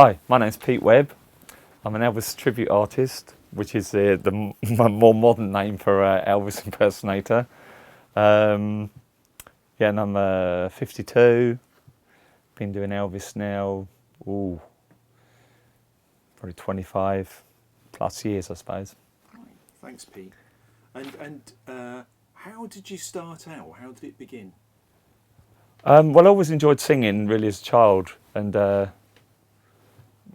Hi, my name's Pete Webb. I'm an Elvis tribute artist, which is the more modern name for Elvis impersonator. And I'm 52. Been doing Elvis now, probably 25 plus years, I suppose. Right. Thanks, Pete. And how did you start out? How did it begin? Well, I always enjoyed singing, really, as a child, and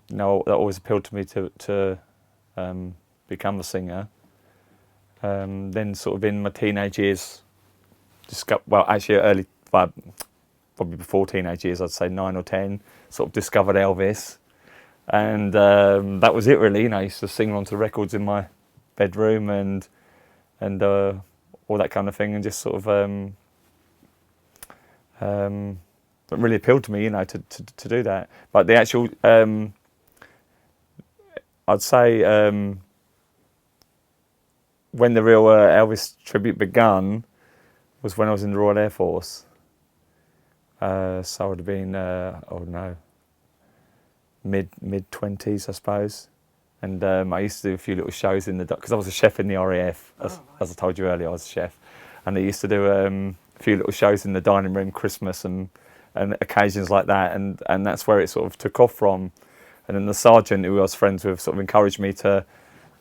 that always appealed to me to become a singer. Then, sort of in my teenage years, probably before teenage years, I'd say 9 or 10, sort of discovered Elvis, and that was it really. I used to sing onto the records in my bedroom and all that kind of thing, and just sort of it really appealed to me, to do that. But the actual, I'd say, when the real Elvis tribute begun was when I was in the Royal Air Force. So I would have been, mid-20s, I suppose. And I used to do a few little shows because I was a chef in the RAF, as I told you earlier, I was a chef. And I used to do a few little shows in the dining room, Christmas and occasions like that. And that's where it sort of took off from. And then the sergeant who I was friends with sort of encouraged me to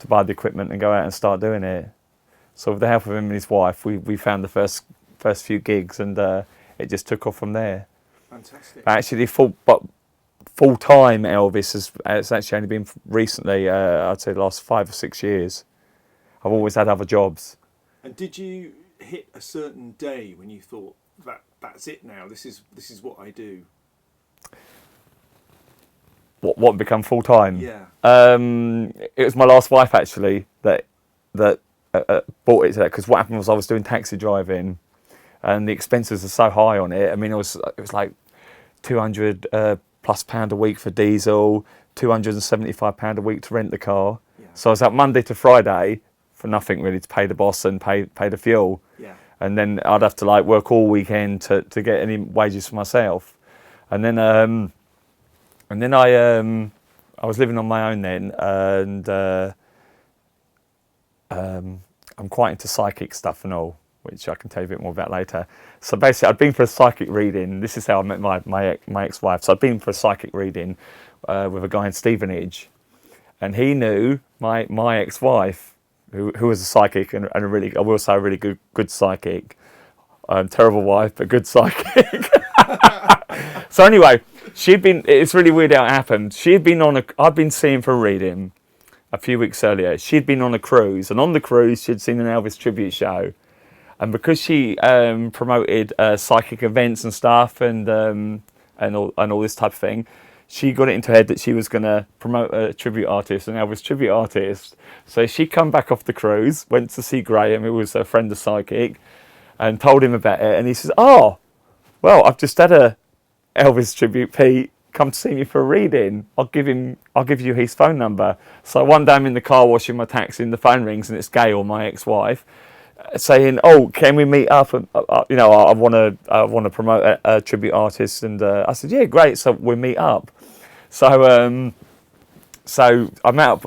buy the equipment and go out and start doing it. So with the help of him and his wife, we found the first few gigs, and it just took off from there. Fantastic. Actually, full-time Elvis has actually only been recently, I'd say the last 5 or 6 years. I've always had other jobs. And did you hit a certain day when you thought that's it now? This is what I do. What become full-time? Yeah. It was my last wife actually that bought it to that, because what happened was I was doing taxi driving, and the expenses are so high on it. I mean, it was like £200 plus a week for diesel, £275 a week to rent the car. Yeah. So I was out Monday to Friday for nothing really, to pay the boss and pay the fuel. Yeah. And then I'd have to work all weekend to get any wages for myself. And then I was living on my own then, and I'm quite into psychic stuff and all, which I can tell you a bit more about later. So basically, I'd been for a psychic reading. This is how I met my ex-wife. So I'd been for a psychic reading with a guy in Stevenage, and he knew my ex-wife, who was a psychic and a really, I will say, a really good psychic. Terrible wife, but good psychic. So anyway, it's really weird how it happened. I'd been seeing for a reading a few weeks earlier. She'd been on a cruise, and on the cruise she'd seen an Elvis tribute show. And because she promoted psychic events and stuff and all this type of thing, she got it into her head that she was going to promote a tribute artist, an Elvis tribute artist. So she come back off the cruise, went to see Graham, who was a friend of psychic, and told him about it. And he says, "Oh, well, I've just had a Elvis tribute, Pete. Come to see me for a reading. I'll give you his phone number." So one day I'm in the car washing my taxi, and the phone rings, and it's Gail, my ex-wife, saying, "Oh, can we meet up? And I want to promote a tribute artist." And I said, "Yeah, great." So we meet up. So I met up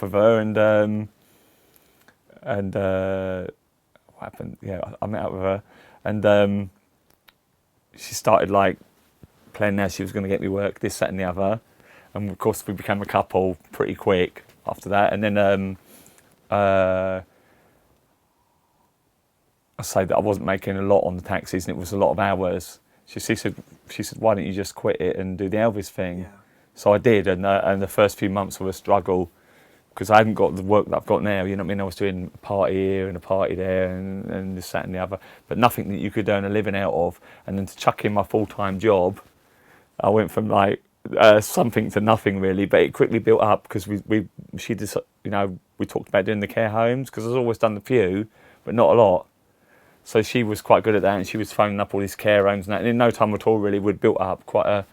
with her, and what happened? Yeah, I met up with her, and she started planning how she was going to get me work, this, that, and the other. And of course, we became a couple pretty quick after that. And then I say that I wasn't making a lot on the taxis, and it was a lot of hours. She said, "Why don't you just quit it and do the Elvis thing?" Yeah. So I did, and the first few months were a struggle, because I hadn't got the work that I've got now. You know what I mean? I was doing a party here and a party there, and this, that, and the other, but nothing that you could earn a living out of. And then to chuck in my full-time job, I went from something to nothing really. But it quickly built up, because we talked about doing the care homes, because I've always done the few, but not a lot. So she was quite good at that, and she was phoning up all these care homes and that. And in no time at all, really, we'd built up quite a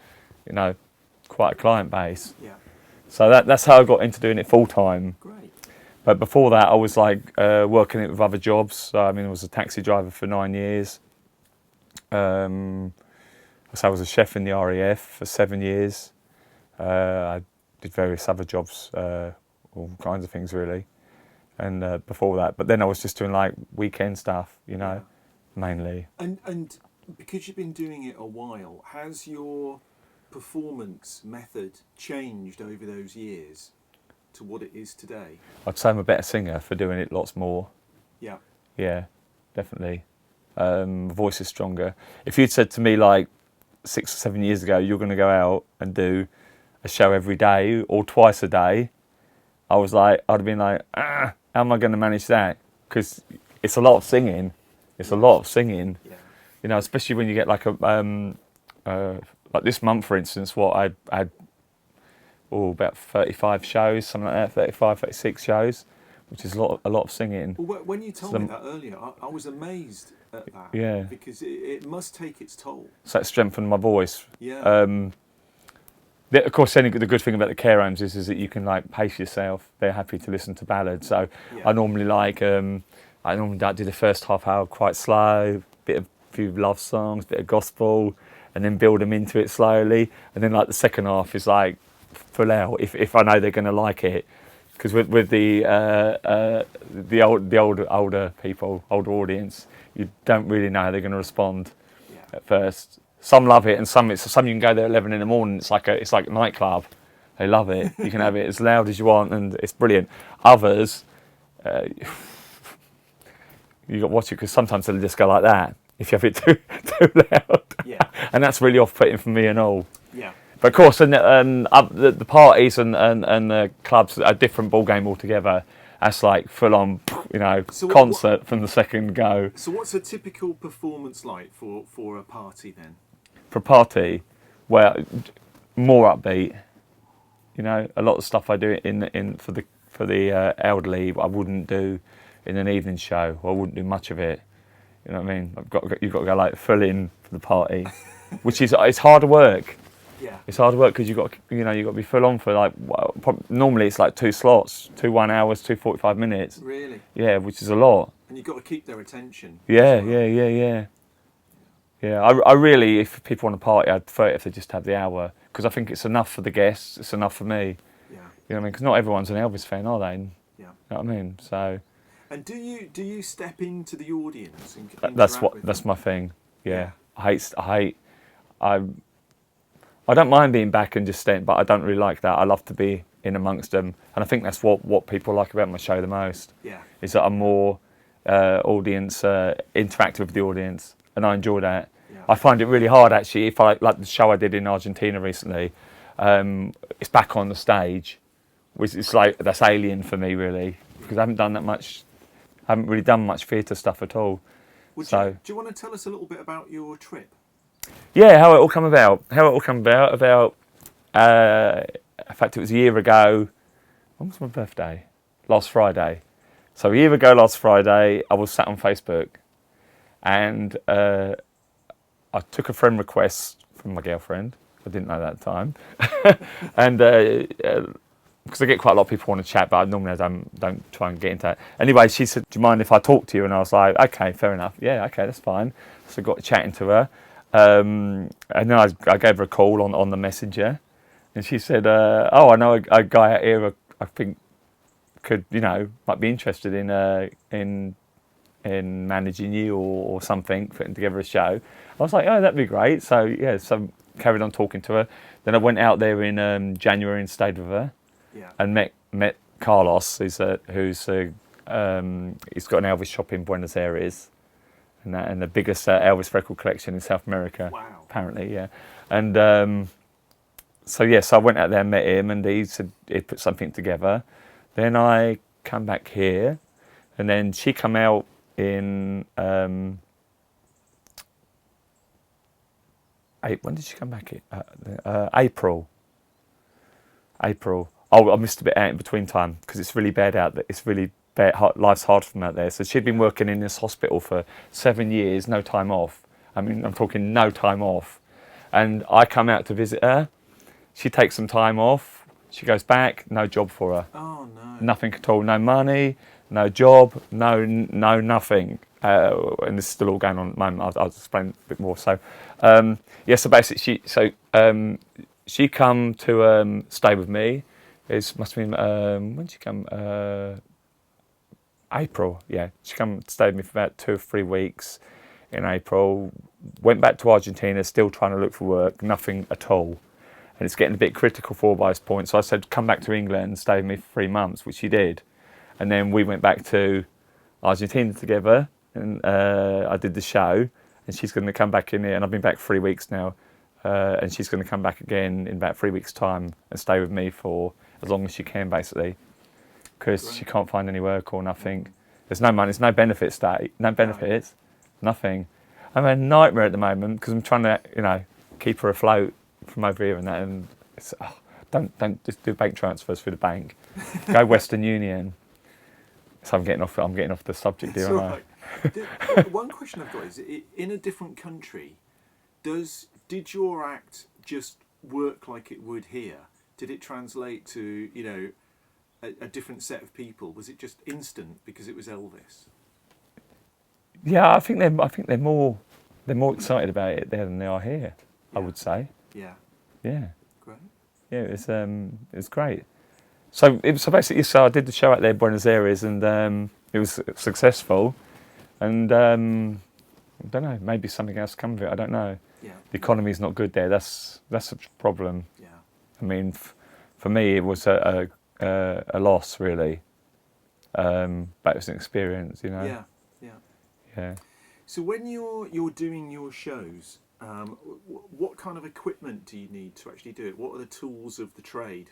client base. Yeah. So that's how I got into doing it full time. Great. But before that, I was working it with other jobs. So, I was a taxi driver for 9 years. So I was a chef in the RAF for 7 years. I did various other jobs, all kinds of things really, and before that. But then I was just doing like weekend stuff, you know, mainly. And because you've been doing it a while, has your performance method changed over those years to what it is today? I'd say I'm a better singer for doing it lots more. Yeah. Yeah, definitely. My voice is stronger. If you'd said to me like 6 or 7 years ago, you're going to go out and do a show every day or twice a day, I'd have been like, how am I going to manage that? Because it's a lot of singing. It's a lot of singing. Yeah. You know, especially when you get like like this month, for instance, I had about 35 shows, something like that, 35, 36 shows, which is a lot of singing. Well, when you told me that earlier, I was amazed at that. Yeah. Because it must take its toll. So that strengthened my voice. Yeah. Of course, the good thing about the care homes is that you can like pace yourself. They're happy to listen to ballads. So I normally do the first half hour quite slow, few love songs, bit of gospel, and then build them into it slowly. And then like the second half is like full out if I know they're going to like it. Because with the older people, older audience, you don't really know how they're going to respond at first. Some love it, and some you can go there at 11 in the morning. It's like a nightclub. They love it. You can have it as loud as you want, and it's brilliant. Others, you got to watch it because sometimes they'll just go like that if you have it too loud. Yeah. And that's really off-putting for me and all. Yeah. But of course, the parties and the clubs are a different ball game altogether. That's like full on, you know, concert from the second go. So what's a typical performance like for a party then? For a party, well, more upbeat. You know, a lot of stuff I do for the elderly, I wouldn't do in an evening show. I wouldn't do much of it. You know what I mean? You've got to go like full in for the party, which is it's harder work. Yeah. It's hard work because you've got to be full on for like normally it's like 2 slots, 2 1 hours, 2 45 minutes. Really? Yeah, which is a lot. And you've got to keep their attention. Yeah. I really, if people want to party, I'd prefer it if they just have the hour because I think it's enough for the guests, it's enough for me. Yeah. You know what I mean? Because not everyone's an Elvis fan, are they? Yeah. You know what I mean? So. And do you step into the audience and that's my thing. Yeah. I don't mind being back and just staying, but I don't really like that. I love to be in amongst them, and I think that's what people like about my show the most. Yeah. Is that I'm more audience interactive with the audience, and I enjoy that. Yeah. I find it really hard actually. If I like the show I did in Argentina recently, it's back on the stage, which it's like that's alien for me really because I haven't done that much. I haven't really done much theatre stuff at all. Do you want to tell us a little bit about your trip? Yeah, how it all come about. In fact, it was a year ago. When was my birthday? Last Friday. So a year ago, last Friday, I was sat on Facebook, and I took a friend request from my girlfriend. I didn't know that at the time, and because I get quite a lot of people want to chat, but normally I don't try and get into that. Anyway, she said, "Do you mind if I talk to you?" And I was like, "Okay, fair enough. Yeah, okay, that's fine." So I got chatting to her. And then I gave her a call on the messenger, and she said, "Oh, I know a guy out here. I think could might be interested in managing you or something, putting together a show." I was like, "Oh, that'd be great." So yeah, so carried on talking to her. Then I went out there in January and stayed with her, and met Carlos, who's got an Elvis shop in Buenos Aires. And the biggest Elvis record collection in South America, wow. Apparently, yeah. And so I went out there and met him, and he said he'd put something together. Then I come back here, and then she come out in when did she come back? April. Oh, I missed a bit out in between time because it's really bad out there. It's really bad. Life's hard from out there. So she'd been working in this hospital for 7 years, no time off. I mean, I'm talking no time off. And I come out to visit her. She takes some time off. She goes back. No job for her. Oh no. Nothing at all. No money. No job. No nothing. And this is still all going on at the moment. I'll explain a bit more. So, so basically, she come to stay with me. It must have been when did she come? April. Yeah, she come to stay with me for about 2 or 3 weeks in April. Went back to Argentina, still trying to look for work. Nothing at all. And it's getting a bit critical for her by this point. So I said, come back to England and stay with me for 3 months, which she did. And then we went back to Argentina together, and I did the show. And she's going to come back in here, and I've been back 3 weeks now. And she's going to come back again in about 3 weeks' time and stay with me for as long as she can, basically, because she can't find any work or nothing. There's no money, there's no benefits, nothing. I'm a nightmare at the moment because I'm trying to, keep her afloat from over here and that. And it's, don't just do bank transfers through the bank. Go Western Union. So I'm getting off the subject here, aren't I? One question I've got is, in a different country, did your act just work like it would here? Did it translate to, a different set of people? Was it just instant because it was Elvis? Yeah, I think they're more excited about it there than they are here. Yeah. I would say. Yeah. Yeah. Great. Yeah, it's great. So basically, I did the show out there in Buenos Aires, and it was successful. And I don't know, maybe something else come of it. I don't know. Yeah. The economy's not good there. That's a problem. Yeah. I mean, for me, it was a loss really, but it was an experience, Yeah. Yeah. Yeah. So when you're doing your shows, what kind of equipment do you need to actually do it? What are the tools of the trade?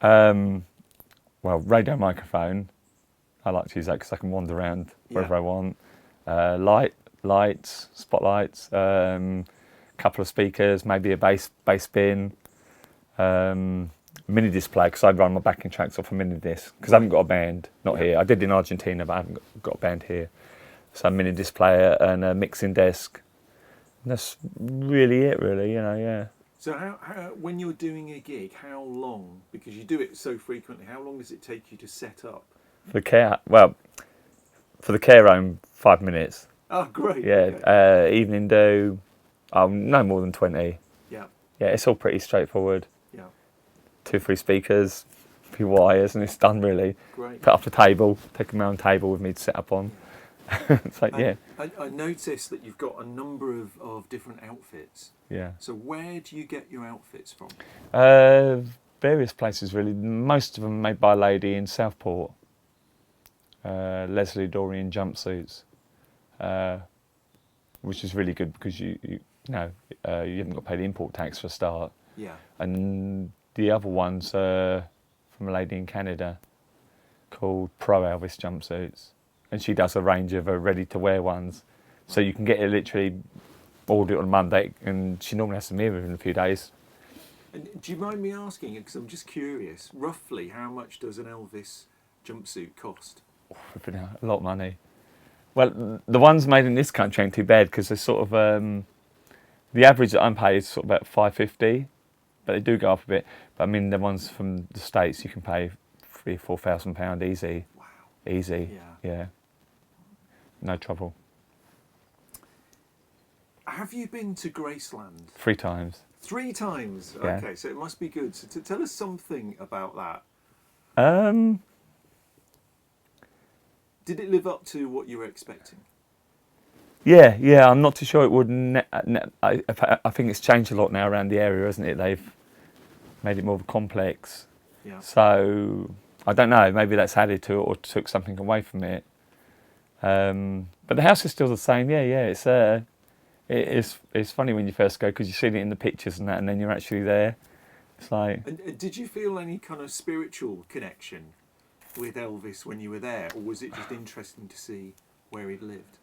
Well, radio microphone. I like to use that because I can wander around wherever I want. Lights, spotlights, couple of speakers, maybe a bass bin, mini display, because I run my backing tracks off a mini disc because I haven't got a band, not here. I did in Argentina, but I haven't got a band here. So a mini display and a mixing desk. And that's really it, really, yeah. So how when you're doing a gig, how long, because you do it so frequently, how long does it take you to set up? For the care home, 5 minutes. Oh, great. Yeah, okay. Evening do, no more than 20. Yeah. Yeah, it's all pretty straightforward. Yeah. 2 or 3 speakers, a few wires, and it's done really. Great. Put up the table, take my own table with me to set up on. It's like, yeah. I noticed that you've got a number of different outfits. Yeah. So where do you get your outfits from? Various places really. Most of them made by a lady in Southport. Leslie Dorian Jumpsuits, which is really good because you haven't got to pay the import tax for a start. Yeah. And the other ones are from a lady in Canada called Pro Elvis Jumpsuits, and she does a range of ready-to-wear ones, so you can get it literally, order it on Monday, and she normally has them here within a few days. And do you mind me asking, because I'm just curious, roughly how much does an Elvis jumpsuit cost? A lot of money. Well, the ones made in this country ain't too bad because they're sort of the average that I'm paid is sort of about $550, but they do go up a bit. But I mean, the ones from the States you can pay £3,000-4,000 easy. Wow. Easy. Yeah. Yeah. No trouble. Have you been to Graceland? 3 times. 3 times. Yeah. Okay, so it must be good. So tell us something about that. Did it live up to what you were expecting? Yeah. I'm not too sure it would. I think it's changed a lot now around the area, hasn't it? They've made it more of a complex. Yeah. So I don't know. Maybe that's added to it or took something away from it. But the house is still the same. Yeah. It's funny when you first go because you've seen it in the pictures and that, and then you're actually there. It's like. And did you feel any kind of spiritual connection with Elvis when you were there, or was it just interesting to see where he'd lived?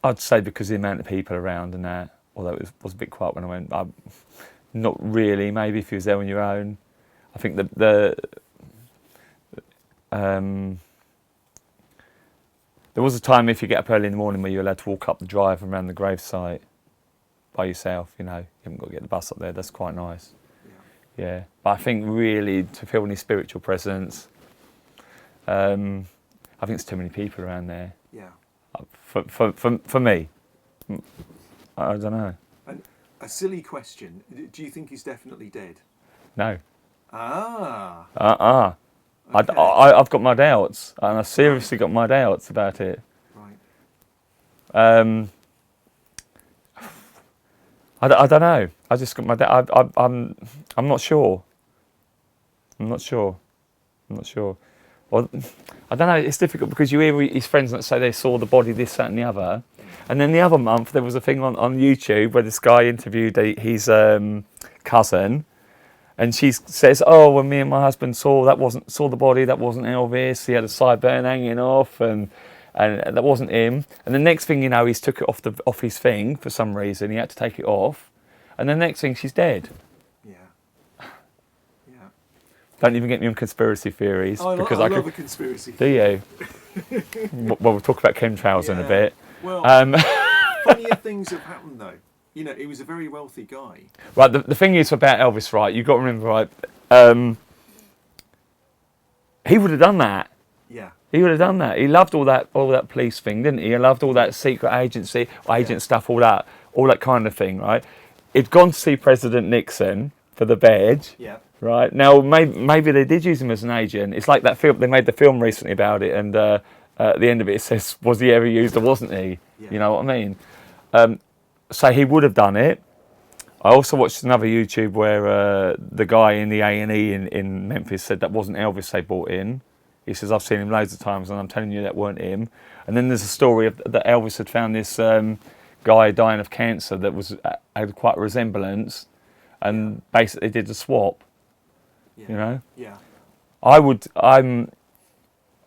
I'd say because of the amount of people around and that, although it was a bit quiet when I went. Not really. Maybe if you was there on your own. I think there was a time if you get up early in the morning where you're allowed to walk up the drive around the gravesite by yourself. You haven't got to get the bus up there. That's quite nice. Yeah, but I think really to feel any spiritual presence, I think there's too many people around there. Yeah. For me, I don't know. And A silly question. Do you think he's definitely dead? No. Ah. Okay. I've got my doubts, and I seriously got my doubts about it. Right. I don't know. I just got my doubt. I'm not sure. I'm not sure. Well, I don't know. It's difficult because you hear his friends that say they saw the body, this, that, and the other. And then the other month there was a thing on YouTube where this guy interviewed his cousin, and she says, "Oh, when me and my husband saw the body, that wasn't Elvis. He had a sideburn hanging off, and that wasn't him." And the next thing you know, he's took it off his thing for some reason. He had to take it off, and the next thing, she's dead. Yeah. Yeah. Don't even get me on conspiracy theories because I love a conspiracy. Do you? Well, we'll talk about chemtrails in a bit. Well, funnier things have happened though. You know, he was a very wealthy guy. Right, the thing is about Elvis, right, you've got to remember, right, he would have done that. Yeah. He would have done that. He loved all that police thing, didn't he? He loved all that secret agent stuff, all that kind of thing, right? He'd gone to see President Nixon for the badge. Yeah. Right. Now, maybe they did use him as an agent. It's like that film, they made the film recently about it, and at the end of it says, was he ever used or wasn't he? Yeah. You know what I mean? So he would have done it. I also watched another YouTube where the guy in the A&E in Memphis said that wasn't Elvis they brought in. He says, I've seen him loads of times and I'm telling you that weren't him. And then there's a story that Elvis had found this guy dying of cancer that had quite a resemblance, and basically did a swap. Yeah. You know? Yeah.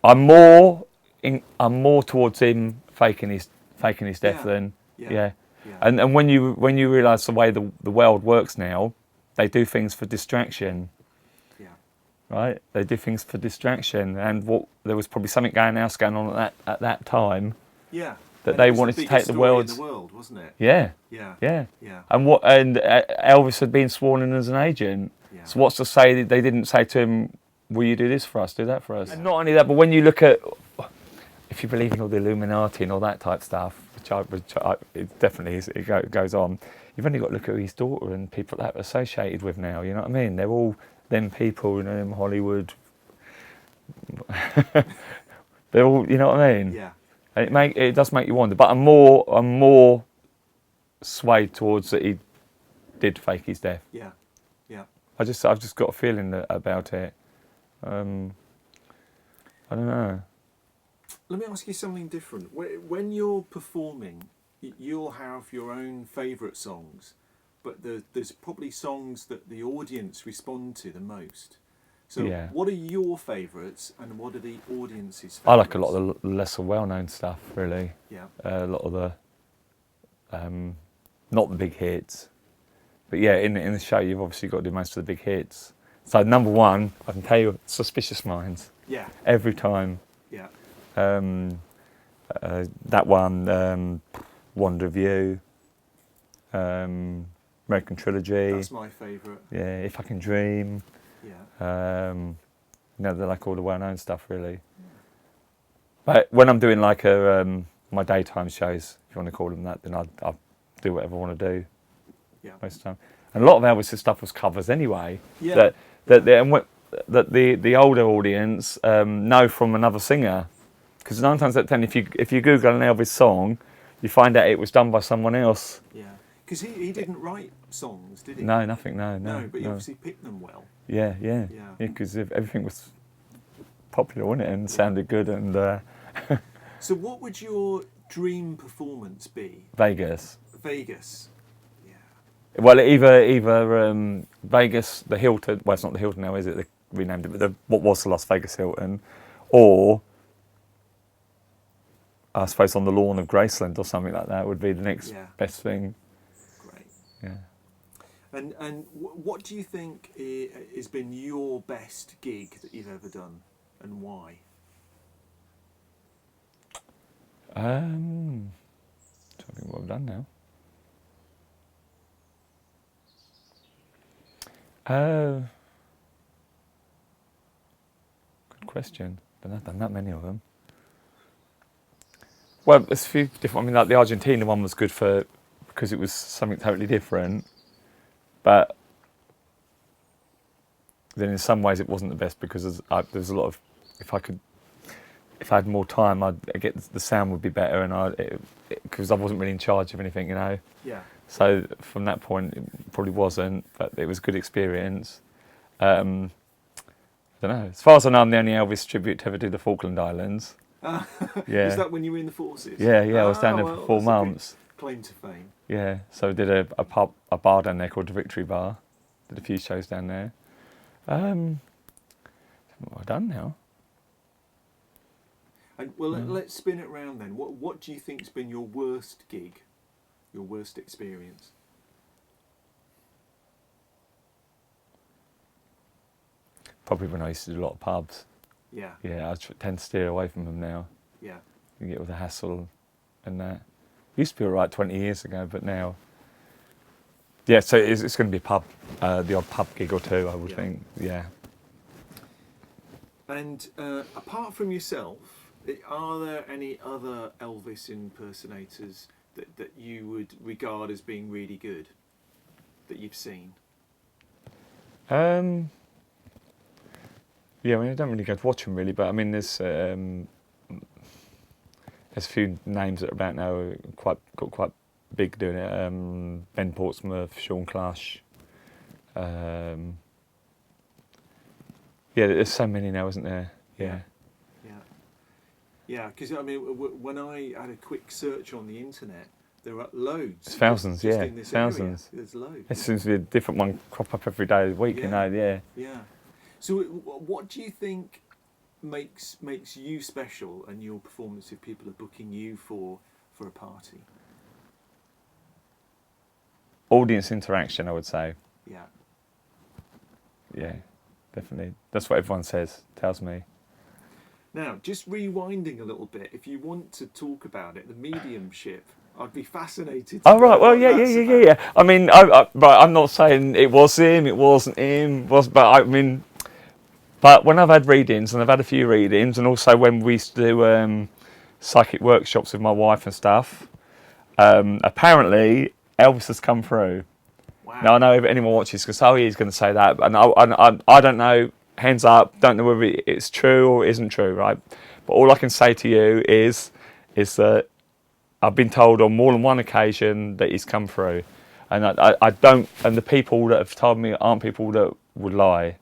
I'm more towards him faking his death than yeah. And when you realise the way the world works now, they do things for distraction. Yeah. Right? They do things for distraction, and there was probably something else going on at that time. Yeah. That they wanted to take the world. In the world, wasn't it? Yeah. Yeah. Yeah. Yeah. And Elvis had been sworn in as an agent. Yeah. So what's to say that they didn't say to him, "Will you do this for us? Do that for us?" Yeah. And not only that, but when you look at, if you believe in all the Illuminati and all that type stuff, which it definitely is, it goes on. You've only got to look at his daughter and people that are associated with now. You know what I mean? They're all them people, you know, them Hollywood. They're all, you know what I mean? Yeah. And it does make you wonder. But I'm more swayed towards that he did fake his death. Yeah. Yeah. I've just got a feeling about it. I don't know. Let me ask you something different. When you're performing, you'll have your own favourite songs, but there's probably songs that the audience respond to the most. So what are your favourites and what are the audience's favourites? I like a lot of the lesser well-known stuff, really. Yeah. A lot of the, not the big hits. But yeah, in the show you've obviously got to do most of the big hits. So number one, I can tell you, Suspicious Minds. Yeah. Every time. Yeah. That one, Wonder of You, American Trilogy. That's my favourite. Yeah, If I Can Dream. Yeah. They're like all the well-known stuff, really. But when I'm doing like my daytime shows, if you want to call them that, then I'll do whatever I want to do. Yeah. Most of the time. And a lot of Elvis's stuff was covers anyway. Yeah. That the older audience know from another singer. Because 9 times out of 10, if you Google an Elvis song, you find out it was done by someone else. Yeah. Because he didn't write songs, did he? No, nothing, no. But he obviously picked them well. Yeah. Because everything was popular, wasn't it? And sounded good. And So what would your dream performance be? Vegas. Vegas. Yeah. Well, either Vegas, the Hilton. Well, it's not the Hilton now, is it? They renamed it, but what was the Las Vegas Hilton, or I suppose on the lawn of Graceland or something like that would be the next best thing. Great. Yeah. And what do you think has been your best gig that you've ever done, and why? I think what I've done now. Good question. But I've done that many of them. Well, there's a few different. I mean, like the Argentina one was good for because it was something totally different. But then in some ways it wasn't the best because there's a lot of, if I had more time, I'd get the sound would be better, and because I wasn't really in charge of anything, you know. Yeah. So from that point, it probably wasn't, but it was a good experience. I don't know. As far as I know, I'm the only Elvis tribute to ever do the Falkland Islands. Yeah. Is that when you were in the forces? Yeah. I was down there for 4 months. Claim to fame. Yeah. So I did a bar down there called the Victory Bar. Did a few shows down there. What have I done now? And let's spin it round then. What do you think's been your worst gig, your worst experience? Probably when I used to do a lot of pubs. Yeah. Yeah, I tend to steer away from them now. Yeah. You get all the hassle and that. Used to be all right 20 years ago, but now. Yeah, so it's going to be a pub, the odd pub gig or two, I would think. Yeah. And apart from yourself, are there any other Elvis impersonators that you would regard as being really good that you've seen? Yeah, I mean, I don't really go to watch them really, but I mean, there's a few names that are about now who got quite big doing it. Ben Portsmouth, Sean Clush. Yeah, there's so many now, isn't there? Yeah. Yeah, because I mean, when I had a quick search on the internet, there are loads. It's thousands, just yeah, in this thousands. Area. There's loads. It seems to be a different one crop up every day of the week, you know. Yeah. Yeah. So, what do you think makes you special and your performance if people are booking you for a party? Audience interaction, I would say. Yeah. Yeah, definitely. That's what everyone tells me. Now, just rewinding a little bit, if you want to talk about it, the mediumship, I'd be fascinated. Oh right, well, yeah. I mean, I'm not saying it was him, it wasn't him, but I mean, but when I've had readings, and I've had a few readings, and also when we used to do psychic workshops with my wife and stuff, apparently Elvis has come through. Wow. Now I know if anyone watches, because he's going to say that, and I don't know. Hands up, don't know whether it's true or isn't true, right? But all I can say to you is that I've been told on more than one occasion that he's come through, and I don't. And the people that have told me aren't people that would lie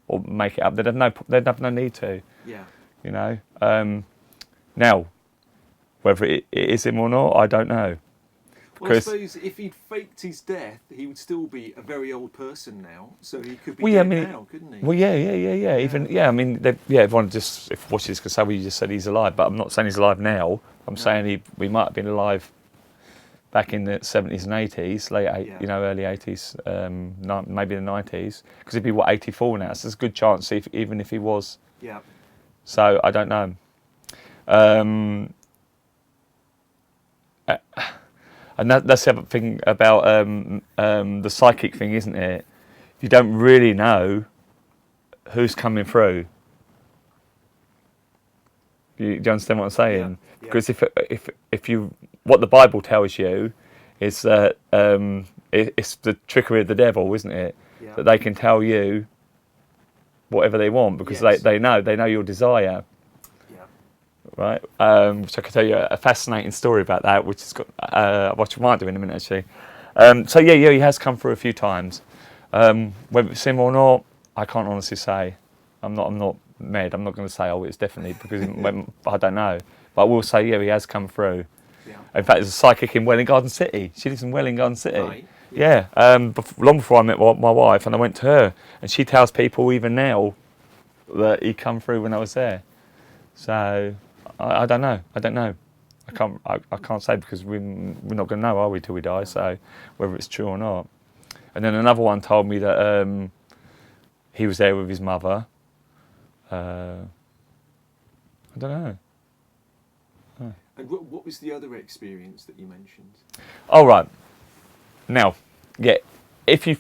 or make it up. They'd have no need to. Yeah. You know. Now, whether it is him or not, I don't know. Well, I suppose if he'd faked his death, he would still be a very old person now. So he could be dead now, couldn't he? Well, yeah. Even I mean, everyone just if watches could say, well, you just said he's alive, but I'm not saying he's alive now. I'm saying we might have been alive back in the 70s and 80s, early 80s, maybe the 90s, because he'd be 84 now. So there's a good chance, even if he was. Yeah. So I don't know. And that's the other thing about the psychic thing, isn't it? You don't really know who's coming through. Do you understand what I'm saying? Yeah. Because if you what the Bible tells you is that it's the trickery of the devil, isn't it? Yeah. That they can tell you whatever they want because they know your desire. Right, which I could tell you a fascinating story about that, which has got what you might do in a minute actually. So he has come through a few times. Whether it's him or not, I can't honestly say. I'm not mad. I'm not going to say it's definitely because I don't know. But I will say he has come through. Yeah. In fact, there's a psychic in Welling Garden City. She lives in Welling Garden City. Right. Yeah. Long before I met my wife, and I went to her, and she tells people even now that he come through when I was there. So. I don't know. I can't say because we're not going to know, are we, till we die? So whether it's true or not. And then another one told me that he was there with his mother. I don't know. Oh. And what was the other experience that you mentioned? Oh right. Now, if you.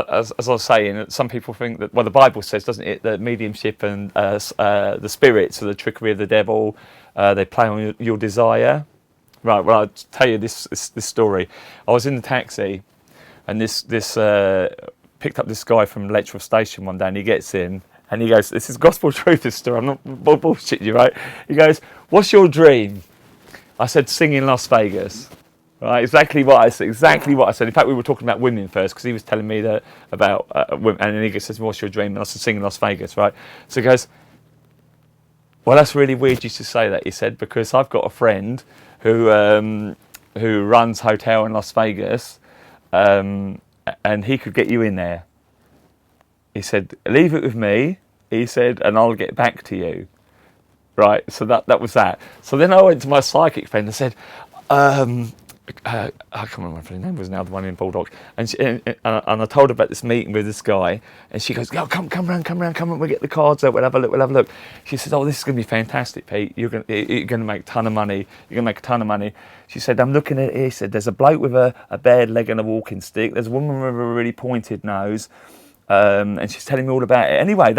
As I was saying, some people think that, the Bible says, doesn't it, that mediumship and the spirits are the trickery of the devil. They play on your desire. Right. Well, I'll tell you this story. I was in the taxi, and this picked up this guy from Letchworth Station one day, and he gets in, and he goes, "This is gospel truth, this story. I'm not bullshitting you, right?" He goes, "What's your dream?" I said, "Sing in Las Vegas." Right, exactly what I said. Exactly what I said. In fact, we were talking about women first because he was telling me that about women, and then he says, "What's your dream?" And I said, "Sing in Las Vegas." Right. So he goes, "Well, that's really weird you should say that," he said, "because I've got a friend who runs hotel in Las Vegas, and he could get you in there." He said, "Leave it with me," he said, "and I'll get back to you." Right, so that was that. So then I went to my psychic friend and said, I can't remember what her name was now, the one in Bulldog, and I told her about this meeting with this guy, and she goes, "Oh, come round, we'll get the cards out, we'll have a look." She said, "Oh, this is going to be fantastic, Pete. You're going to make a ton of money. You're going to make a ton of money." She said, "I'm looking at it here." She said, "There's a bloke with a bad leg and a walking stick. There's a woman with a really pointed nose." And she's telling me all about it. Anyway,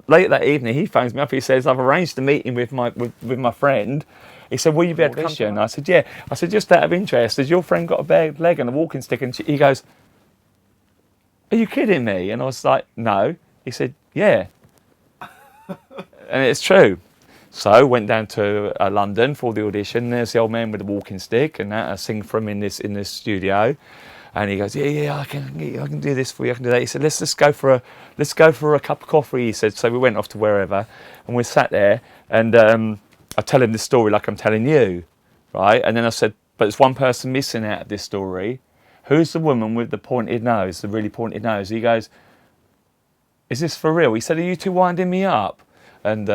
late that evening, he phones me up. He says, "I've arranged a meeting with my friend." He said, "Will you be able to come to?" And I said, "Yeah." I said, "Just out of interest, has your friend got a bad leg and a walking stick?" And he goes, "Are you kidding me?" And I was like, "No." He said, "Yeah." And it's true. So went down to London for the audition. There's the old man with the walking stick, and I sing for him in this studio. And he goes, "Yeah, I can do this for you. I can do that." He said, "Let's go for a cup of coffee." He said. So we went off to wherever, and we sat there, and I tell him this story like I'm telling you, right? And then I said, "But there's one person missing out of this story. Who's the woman with the pointed nose, the really pointed nose?" He goes, "Is this for real?" He said, "Are you two winding me up?" And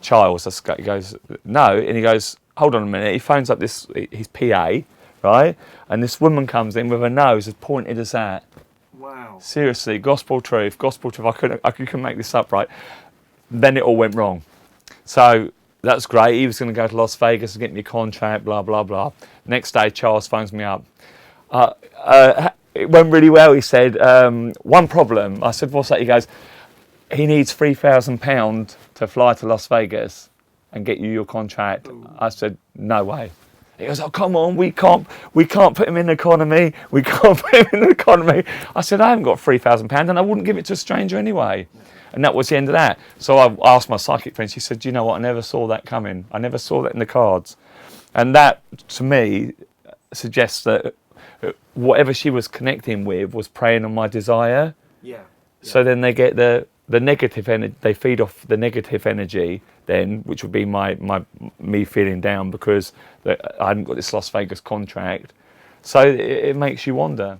Charles, he goes, "No." And he goes, "Hold on a minute." He phones up his PA. Right, and this woman comes in with her nose as pointed as that. Wow! Seriously, gospel truth. I couldn't make this up, right? Then it all went wrong. So that's great. He was going to go to Las Vegas and get me a contract. Blah blah blah. Next day, Charles phones me up. It went really well. He said, "One problem." I said, "What's that?" He goes, "He needs £3,000 to fly to Las Vegas and get you your contract." Ooh. I said, "No way." He goes, "Oh, come on, we can't put him in economy. We can't put him in economy." I said, "I haven't got £3,000 and I wouldn't give it to a stranger anyway." And that was the end of that. So I asked my psychic friend, she said, "Do you know what, I never saw that coming. I never saw that in the cards." And that, to me, suggests that whatever she was connecting with was preying on my desire. Yeah. So then they get the negative energy, they feed off the negative energy then, which would be me feeling down because I hadn't got this Las Vegas contract. So it makes you wonder.